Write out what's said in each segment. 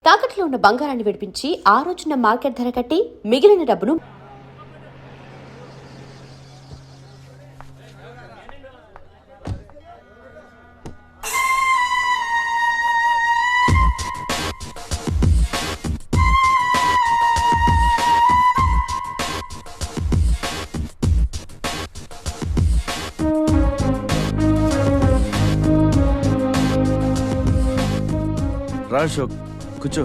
తాకట్లో ఉన్న బంగారాన్ని విడిపించి ఆ రోజున మార్కెట్ ధర కట్టి మిగిలిన డబ్బును రా అశోక్, కూర్చో.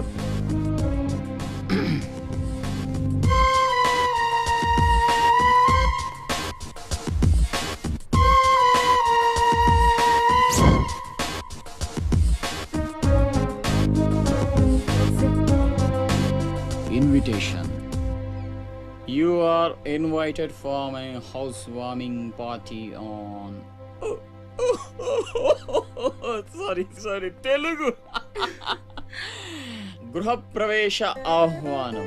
Invitation. You are invited for my housewarming party on. Sorry, Telugu. గృహప్రవేశ ఆహ్వానం.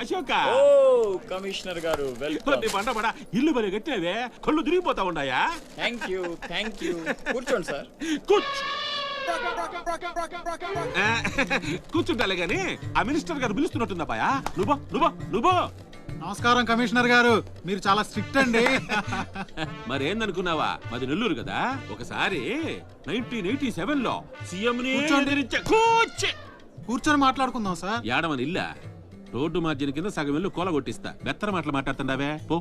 అశోక, ఓ కమిషనర్ గారు, వెల్కమ్. బండ ఇల్లు బలి కట్టినవే, కళ్ళు తిరిగిపోతా ఉన్నాయా? థ్యాంక్ యూ కూర్చోండి సార్. కూర్చుంటాలే గాని ఆ మినిస్టర్ గారు పిలుస్తున్నట్టుందా బాయా? నువ్వు నమస్కారం కమిషనర్ గారు, మీరు చాలా స్ట్రిక్ట్ అండి. మరేందనుకున్నావా, మాది నెల్లూరు కదా. ఒకసారి 1987లో సీఎం కూర్చొని మాట్లాడుకుందాం సార్. ఏడమని ఇల్లా రోడ్డు మార్జిన కింద సగం ఇల్లు కూల కొట్టిస్తా. బెత్తర మాటలు మాట్లాడుతుండవే, పో.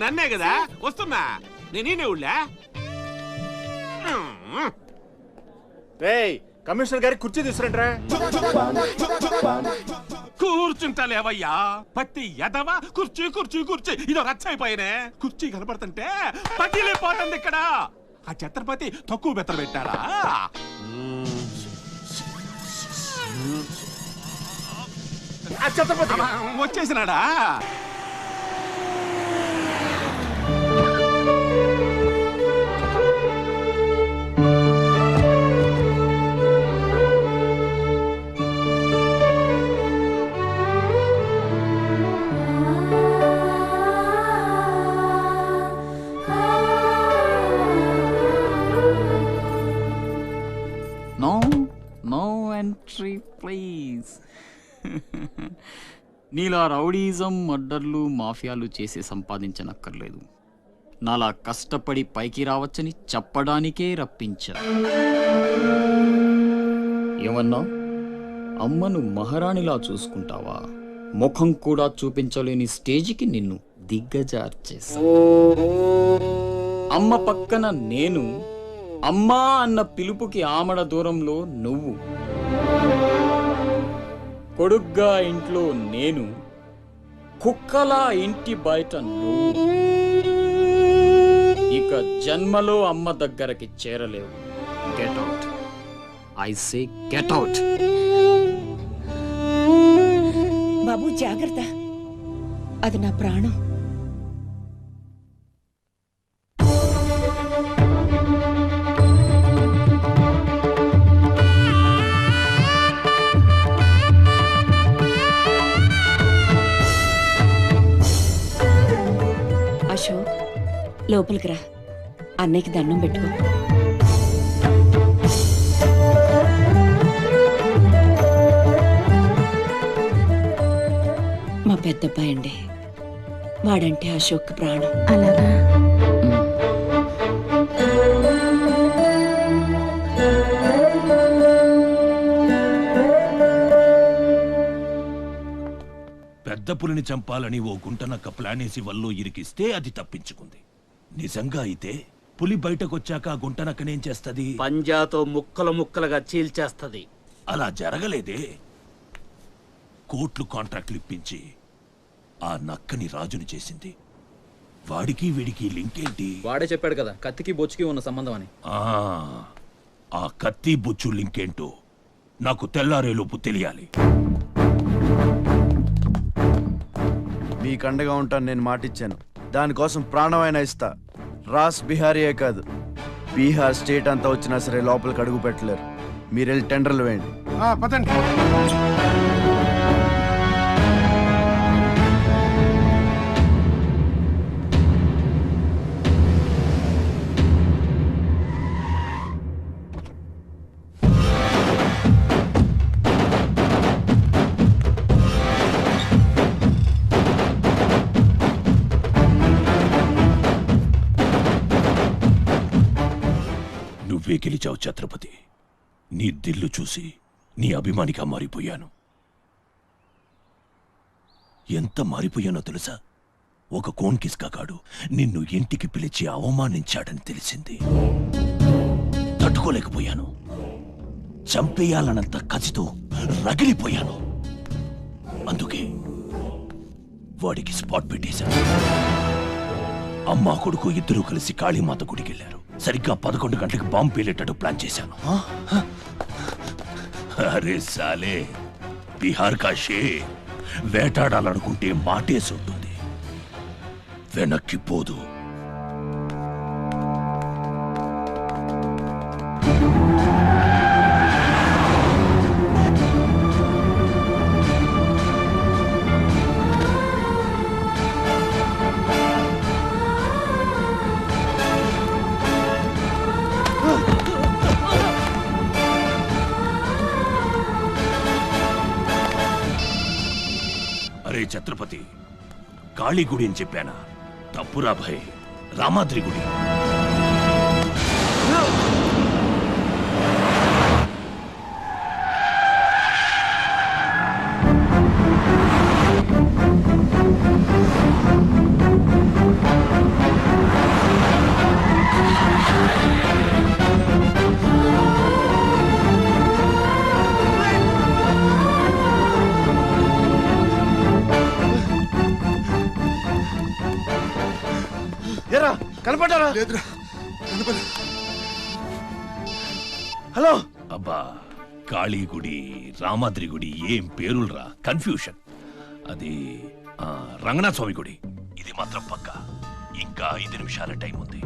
నన్నే కదా వస్తున్నా, నేనే ఊళ్ళా. కమిషనర్ గారి కుర్చీ తీసుకురంట్రా. కూర్చుంటాలేవయ్యా, పత్తి ఎదవా. కుర్చీ ఇదో రచ్చైపోయినే. కుర్చీ కనపడుతుంటే పగిలిపోతుంది ఇక్కడ. ఆ ఛత్రపతి తక్కువ బెత్తర పెట్టారా? వచ్చేసినాడా? No entry please. Neela rowdyism, మర్డర్లు, మాఫియాలు చేసి సంపాదించనక్కర్లేదు. నాలా కష్టపడి పైకి రావచ్చని చెప్పడానికే రప్పించా. ఏమన్నా అమ్మను మహారాణిలా చూసుకుంటావా? ముఖం కూడా చూపించలేని స్టేజికి నిన్ను దిగ్గజార్చేసా. అమ్మ పక్కన నేను, అమ్మా అన్న పిలుపుకి ఆమడ దూరంలో నువ్వు. కొడుగ్గా ఇంట్లో నేను, కుక్కలా ఇంటి బయట నువ్వు. ఇక జన్మలో అమ్మ దగ్గరకి చేరలేవు. Get out, I say get out. బాబు జాగ్రత్త, అది నా ప్రాణం. అశోక్, లోపలికి రా, అన్నయ్యకి దండం పెట్టుకో. మా పెద్దబ్బాయి అండి, వాడంటే అశోక్ ప్రాణం. అలాగా? పెద్ద పులిని చంపాలని ఓ గుంటనక్క ప్లానేసి వల్లో ఇరికిస్తే అది తప్పించుకుంది. నిజంగా అయితే పులి బయటకొచ్చాక ఆ గుంటనక్కనేం చేస్తది? పంజాతో ముక్కలుగా చీల్చేస్తది. అలా జరగలేదే. కోట్లు కాంట్రాక్ట్లు ఇప్పించి ఆ నక్కని రాజుని చేసింది. వాడికి వీడికి లింక్ ఏంటి? వాడే చెప్పాడు కదా, కత్తికి బొచ్చుకి ఉన్న సంబంధం అని. ఆ కత్తి బొచ్చు లింక్ ఏంటో నాకు తెల్లారేలోపు తెలియాలి. మీకు అండగా ఉంటాను, నేను మాటిచ్చాను. దానికోసం ప్రాణమైనా ఇస్తా. రాస్ బిహారీయే కాదు, బీహార్ స్టేట్ అంతా వచ్చినా సరే లోపలికి అడుగు పెట్టలేరు. మీరు వెళ్ళి టెండర్లు వేయండి. పదండి. గెలిచావు ఛత్రపతి. నీ దిల్లు చూసి నీ అభిమానిగా మారిపోయాను. ఎంత మారిపోయానో తెలుసా? ఒక కోన్ కిస్కాగాడు నిన్ను ఇంటికి పిలిచి అవమానించాడని తెలిసింది. తట్టుకోలేకపోయాను. చంపేయాలన్నంత కసితో రగిలిపోయాను. అందుకే వాడికి స్పాట్ పెట్టేశాను. అమ్మా కొడుకు ఇద్దరూ కలిసి కాళీమాత గుడికి వెళ్ళారు. సరిగ్గా 11 గంటలకు బాంబు పేలేటట్టు ప్లాన్ చేశాను. అరే సాలే, బీహార్ కా షేర్ వేటాడాలనుకుంటే మాటేసి ఉంటుంది, వెనక్కి పోదు. అరే ఛత్రపతి, కాళీ గుడి అని చెప్పానా? తప్పురా భయ్, రామాద్రి గుడి. ఎరా కనపడ్డారా? హలో. అబ్బా, కాళీ గుడి, రామాద్రి గుడి ఏం పేరులరా, కన్ఫ్యూషన్. అది రంగనాథ స్వామి గుడి. ఇది మాత్రం పక్కా. ఇంకా 5 నిమిషాల టైం ఉంది.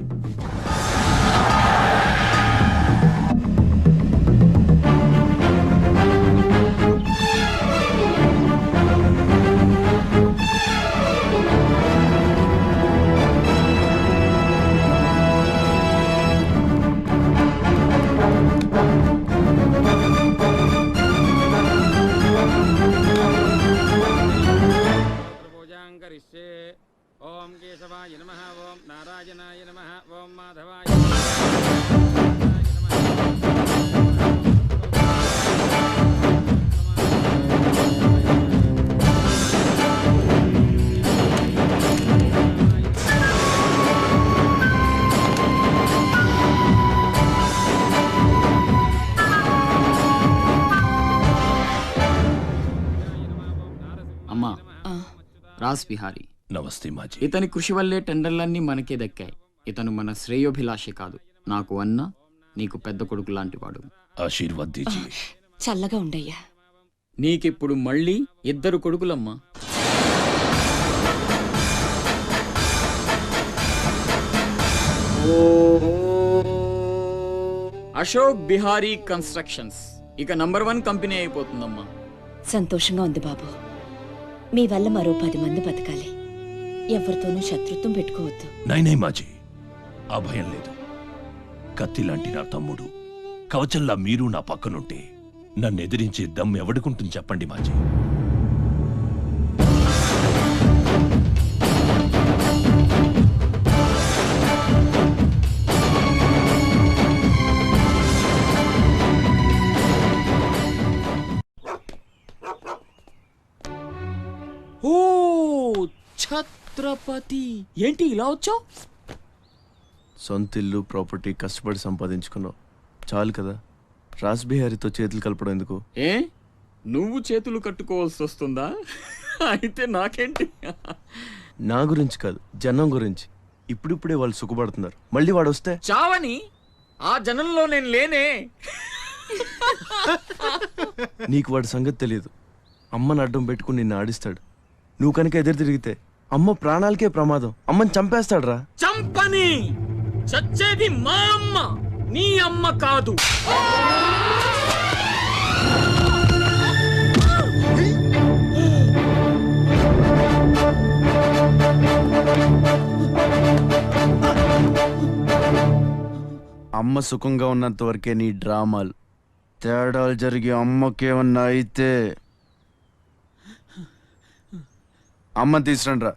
ఓం కేశవాయ నమః, ఓం నారాయణాయ నమః, ఓం మాధవాయ అమ్మా. రాస్ బిహారీ. నమస్తే మాజీ. ఇతని కృషి వల్లే టెండర్లన్నీ మనకే దక్కాయి. ఇతను మన శ్రేయోభిలాషి కాదు, నాకు అన్న నీకు పెద్ద కొడుకు లాంటివాడు. ఆశీర్వాద్ దీజీ. చల్లగా ఉండయ్యా. నీకిప్పుడు మళ్ళీ 2 కొడుకులమ్మా. అశోక్ బిహారీ కన్స్ట్రక్షన్స్ ఇక నంబర్ 1 కంపెనీ అయిపోతుందమ్మా. సంతోషంగా ఉంది బాబు. మీ వల్ల మరో 10 మంది బతకాలి. ఎవరితోనూ శత్రుత్వం పెట్టుకోవద్దు. నైనై మాజీ, ఆ భయం లేదు. కత్తి లాంటి నా తమ్ముడు, కవచంలా మీరు నా పక్కనుంటే నన్ను ఎదిరించే దమ్ ఎవడుకుంటుంది చెప్పండి మాజీ. ఓ ఛత్రపతి, ఏంటి ఇలా వచ్చావు? సొంత ఇల్లు, ప్రాపర్టీ కష్టపడి సంపాదించుకున్నావు, చాలు కదా. రాస్ బిహారీతో చేతులు కలపడం ఎందుకు? ఏ నువ్వు చేతులు కట్టుకోవాల్సి వస్తుందా? అయితే నాకేంటి? నా గురించి కాదు, జనం గురించి. ఇప్పుడిప్పుడే వాళ్ళు సుఖపడుతున్నారు, మళ్ళీ వాడు వస్తే చావని ఆ జనంలో నేను లేనే. నీకు వాడి సంగతి తెలియదు. అమ్మని అడ్డం పెట్టుకుని నిన్ను ఆడిస్తాడు. నువ్వు కనుక ఎదురు తిరిగితే అమ్మ ప్రాణాలకే ప్రమాదం. అమ్మని చంపేస్తాడురా. చంపని, చచ్చేది మా అమ్మ, నీ అమ్మ కాదు. అమ్మ సుఖంగా ఉన్నంత వరకే నీ డ్రామాలు. తేడాలు జరిగి అమ్మకేమన్నా అయితే అమ్మని తీసురండి రా.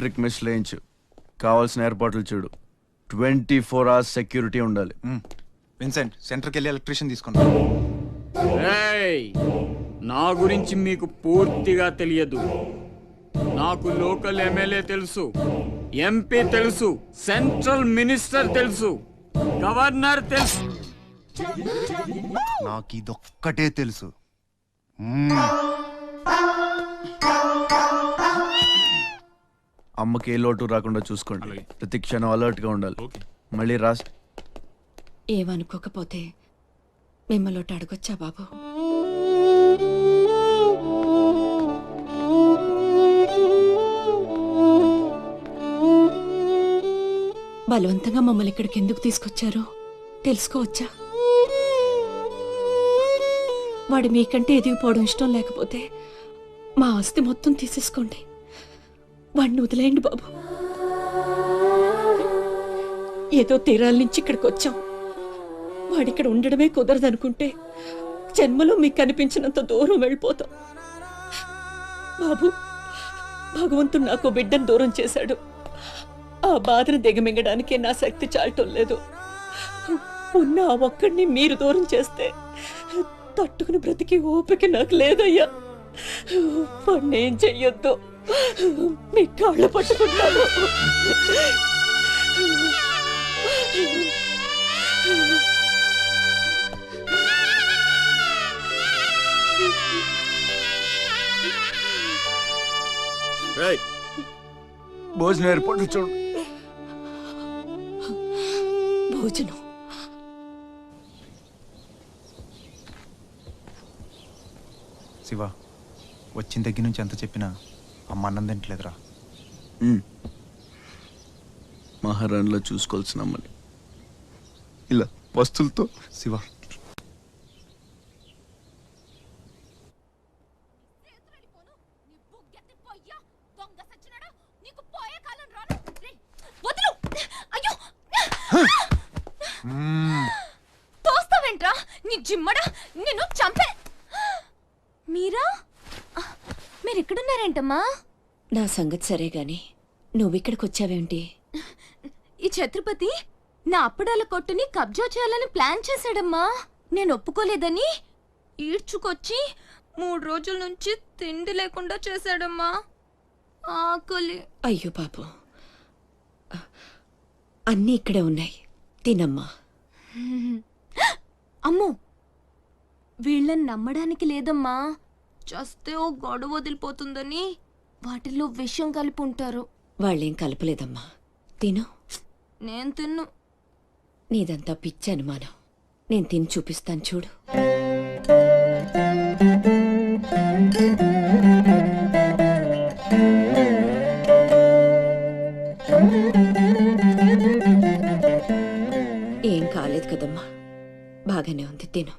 ఎలక్ట్రిక్ మెష్ లేయించు. కావాల్సిన ఏర్పాట్లు చూడు. 24 hours సెక్యూరిటీ ఉండాలి. విన్సెంట్ సెంటర్కి వెళ్ళి ఎలక్ట్రీషియన్ తీసుకున్నాం. ఏయ్, నా గురించి మీకు పూర్తిగా తెలియదు. నాకు లోకల్ ఎమ్మెల్యే తెలుసు, ఎంపీ తెలుసు, సెంట్రల్ మినిస్టర్ తెలుసు, గవర్నర్ తెలుసు. నాకు ఇదొక్కటే తెలుసు. అమ్మకి ఏ లోటు రాకుండా చూసుకోండి. ప్రతి క్షణం అలర్ట్ గా ఉండాలి. మళ్ళీ రాస్ ఏమనుకోకపోతే మిమ్మల్ని అడగొచ్చా బాబు? బలవంతంగా మమ్మల్ని ఇక్కడికి ఎందుకు తీసుకొచ్చారో తెలుసుకోవచ్చా? వాడు మీకంటే ఎదిగిపోవడం ఇష్టం లేకపోతే మా ఆస్తి మొత్తం తీసేసుకోండి. వాడిని వదిలేయండి బాబు. ఏదో తీరాల నుంచి ఇక్కడికి వచ్చాం. వాడిక్కడ ఉండడమే కుదరదనుకుంటే జన్మలో మీకు కనిపించినంత దూరం వెళ్ళిపోతాం. బాబు, భగవంతుడు నాకు బిడ్డను దూరం చేశాడు. ఆ బాధను దిగమింగడానికే నా శక్తి చాలటం లేదు. ఉన్న ఆ ఒక్కడిని మీరు దూరం చేస్తే తట్టుకుని బ్రతికి ఓపిక నాకు లేదయ్యా. వాడిని ఏం చెయ్యొద్దు, మీ కాళ్ళు పట్టుకుంటాను. భోజనం ఏర్పాట్లు చూడు. భోజనం శివ, వచ్చిన దగ్గర నుంచి ఎంత చెప్పినా అమ్మ అన్నం తింటలేదురా. మహారాణిలో చూసుకోవాల్సిన అమ్మని ఇలా వస్తువులతో. శివ, తోస్తావేంట్రా నీ జిమ్మడా, నిన్ను చంపే. మీరెక్కడున్నారేంటమ్మా? నా సంగతి సరే గాని నువ్విక్కడికి వచ్చావేంటి? ఈ ఛత్రపతి నా అప్పడాల కొట్టుని కబ్జా చేయాలని ప్లాన్ చేశాడమ్మా. నేను ఒప్పుకోలేదని ఈడ్చుకొచ్చి 3 రోజుల నుంచి తిండి లేకుండా చేశాడమ్మా. ఆకలి. అయ్యో పాపం, అన్నీ ఇక్కడే ఉన్నాయి, తినమ్మా. అమ్మో, వీళ్ళని నమ్మడానికి లేదమ్మా. చస్తే ఓ గొడవ వదిలిపోతుందని వాటిల్లో విషయం కలిపి ఉంటారు. వాళ్ళేం కలపలేదమ్మా, తిను. నేను తిన్ను. నీదంతా పిచ్చి అనుమానం. నేను తిని చూపిస్తాను చూడు. ఏం కాలేదు కదమ్మా, బాగానే ఉంది, తిను.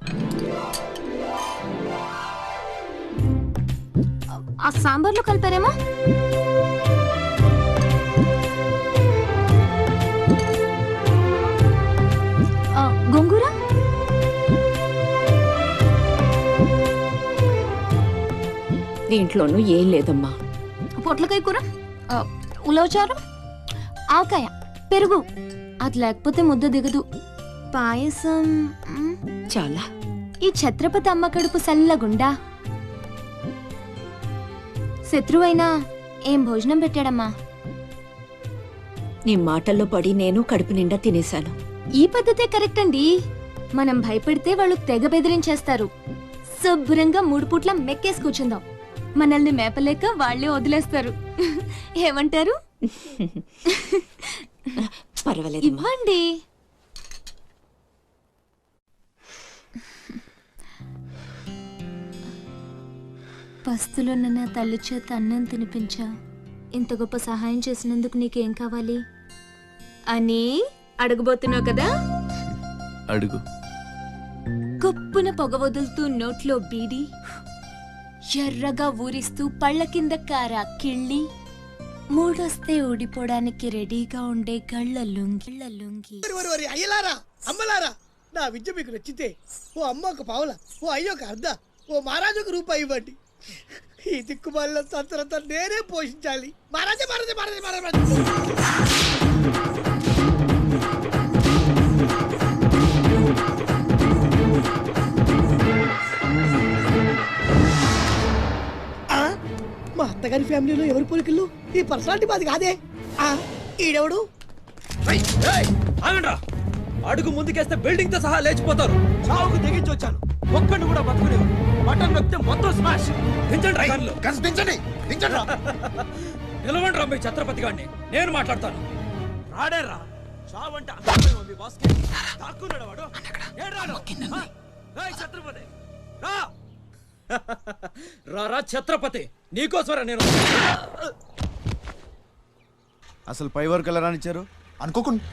ఆ సాంబార్లో కలిపారేమో. గోంగూర, దీంట్లోనూ ఏం లేదమ్మా. పొట్లకాయ కూర, ఉలవచారు, ఆవకాయ, పెరుగు. అది లేకపోతే ముద్ద దిగదు. పాయసం చాలా. ఈ ఛత్రపతి అమ్మ కడుపు సల్లగుండా. శత్రువైనా ఏం భోజనం పెట్టాడమ్మా. నీ మాటల్లో పడి నేను కడుపు నిండా తినేశాను. ఈ పద్ధతే కరెక్ట్ అండి. మనం భయపెడితే వాళ్ళు తెగ బెదిరించేస్తారు. శుభ్రంగా 3 పూట్ల మెక్కేసి కూర్చుందాం. మనల్ని మేపలేక వాళ్ళే వదిలేస్తారు. ఏమంటారు? పర్వాలేదు, ఇవ్వండి. పస్తులున్న నా తల్లి చేత అన్నం తినిపించా. ఇంత గొప్ప సహాయం చేసినందుకు నీకేం కావాలి అని అడగబోతున్నావు కదా? అడుగు. గొప్పున పొగ వదులుతూ నోట్లో బీడి, ఎర్రగా ఊరిస్తూ పళ్ళ కింద కారా కిళ్ళి, మూడొస్తే ఊడిపోవడానికి రెడీగా ఉండే గళ్ళ లుంగి. అయ్యలారా, అమ్మలారా, నా విద్య మీకు నచ్చితే ఓ అమ్మ ఒక పావుల, ఓ అయ్య ఒక అర్ధ, ఓ మహారాజు ఒక రూపాయి ఇవ్వండి. ఈ దిక్కుమాలిన సంతరంతా నేనే పోషించాలి. మహారాజా మహారాజా మహారాజా మహారాజా. ఆ, మా అత్తగారి ఫ్యామిలీలో ఎవరి పోలికలు? ఈ పర్సనాలిటీ మాది కాదే. ఆ, ఈడెవడు? అడుగు ముందుకేస్తే బిల్డింగ్ తో సహా లేచిపోతారు. చావుకు తెగించి వచ్చాను, ఒక్కడిని కూడా బతుకునే. బటన్ నొక్కితే మొత్తం స్మాష్. దించండి కార్లు. నిలవండి రా మీ ఛత్రపతి గారిని, నేను మాట్లాడతాను. రాడేరా, చావంటే అంతమే ఉంది బాస్. దాక్కున్నాడు వాడు. ఏడ్రాడు. ఏయ్ ఛత్రపతి రా. రా ఛత్రపతి, నీకోసమరా నేను. అసలు పై వరకు ఎలా రానిచ్చారు? అనుకోకుండా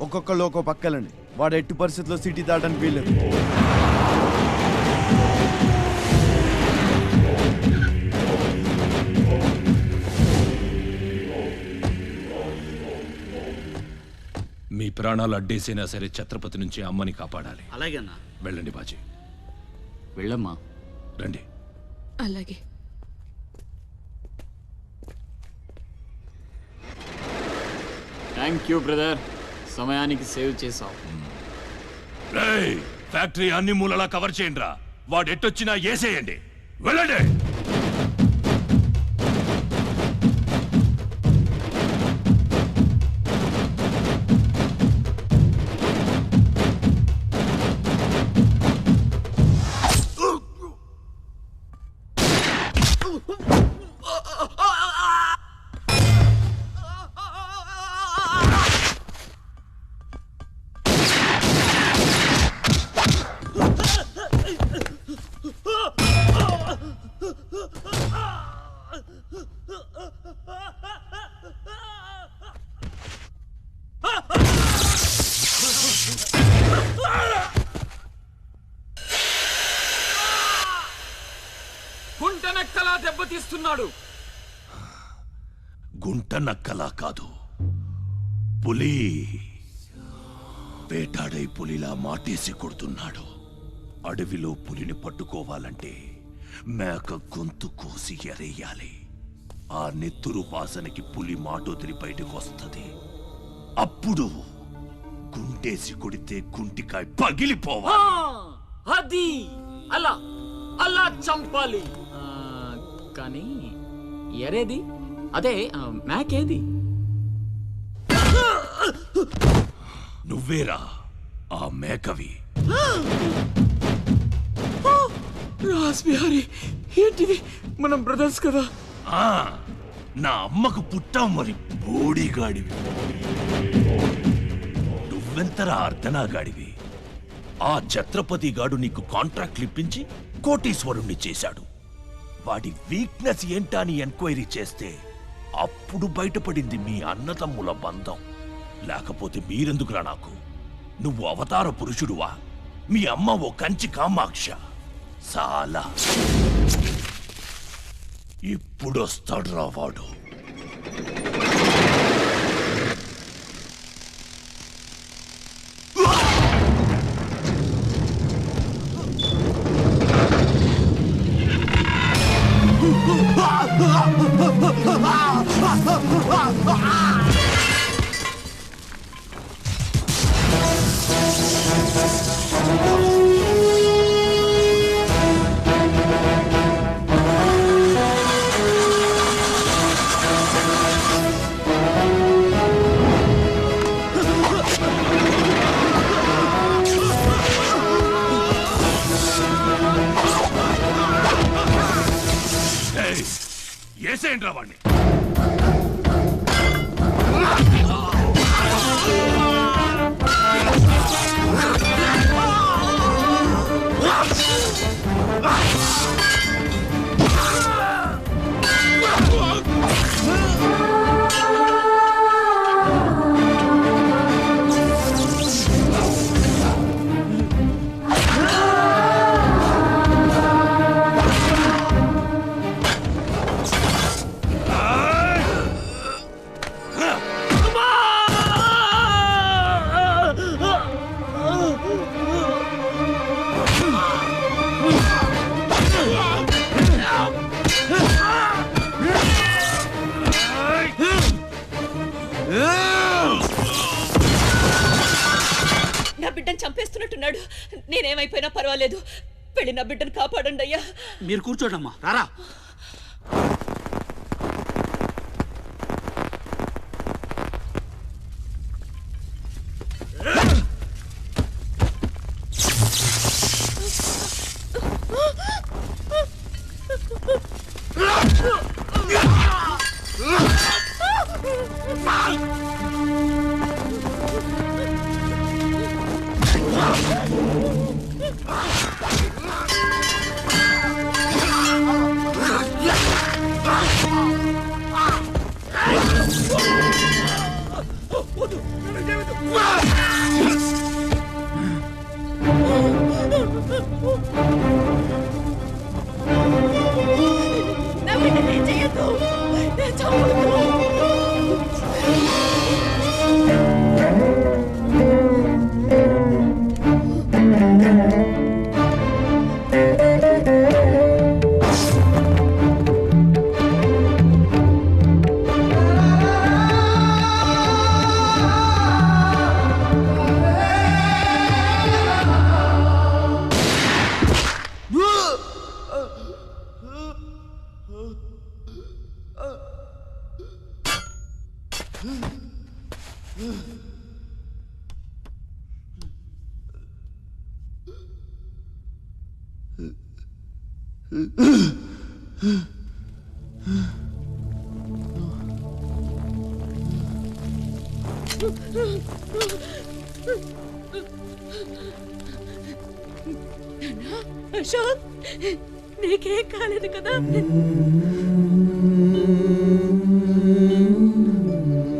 ఒక్కొక్కళ్ళు ఒక్కో పక్కలండి. వాడు ఎట్టి పరిస్థితుల్లో సిటీ దాటడానికి వీల్లేదు. మీ ప్రాణాలు అడ్డేసైనా సరే ఛత్రపతి నుంచి అమ్మని కాపాడాలి. అలాగేనా? వెళ్ళండి బాజీ, వెళ్ళమ్మా. రండి. అలాగే. థ్యాంక్ యూ బ్రదర్, సమయానికి సేవ్ చేసావు. రేయ్, ఫ్యాక్టరీ అన్ని మూలలా కవర్ చేయండి రా. వాడు ఎట్టొచ్చినా ఏసేయండి. వెళ్ళండి. గుంటనక్కలా దెబ్బతీస్తున్నాడు. గుంట నక్కలా కాదు, పులి. వేటాడై పులిలా మాటేసి కొడుతున్నాడు. అడవిలో పులిని పట్టుకోవాలంటే మేక గొంతు కోసి ఎరేయాలి. ఆ నెత్తురు వాసనకి పులి మాటొదిలి బయటకు వస్తుంది. అప్పుడు గుంటేసి కొడితే గుంటికాయ పగిలిపోవాలి. అది అలా అలా చంపాలి. కానీ ఎరేది? అదే మేకేది? నువ్వేరా ఆ మేకవి. రాస్ బిహారీ, ఏంటిది? మనం బ్రదర్స్ కదా. ఆ, నా అమ్మకు పుట్టావు మరి బోడిగాడివి. నువ్వెంతరా అర్ధనాగాడివి. ఆ ఛత్రపతి గాడు నీకు కాంట్రాక్ట్లు ఇప్పించి కోటీశ్వరుణ్ణి చేశాడు. వాడి వీక్నెస్ ఏంటా అని ఎంక్వైరీ చేస్తే అప్పుడు బయటపడింది మీ అన్నతమ్ముల బంధం. లేకపోతే మీరెందుకురా నాకు? నువ్వు అవతార పురుషుడువా? మీ అమ్మ ఓ కంచి కామాక్ష. చాలా ఇప్పుడొస్తాడ్రా వాడు. ఏసేంట్రా వాణ్ణి. బిడ్డను చంపేస్తున్నట్టున్నాడు. నేనేమైపోయినా పర్వాలేదు, వెళ్ళి నా బిడ్డను కాపాడండి అయ్యా. మీరు కూర్చోండమ్మా, రారా. నా బిడ్డను ఏం చెయ్యొద్దు, చంపొద్దు. అశోక్, నీకేం కాలేదు కదా?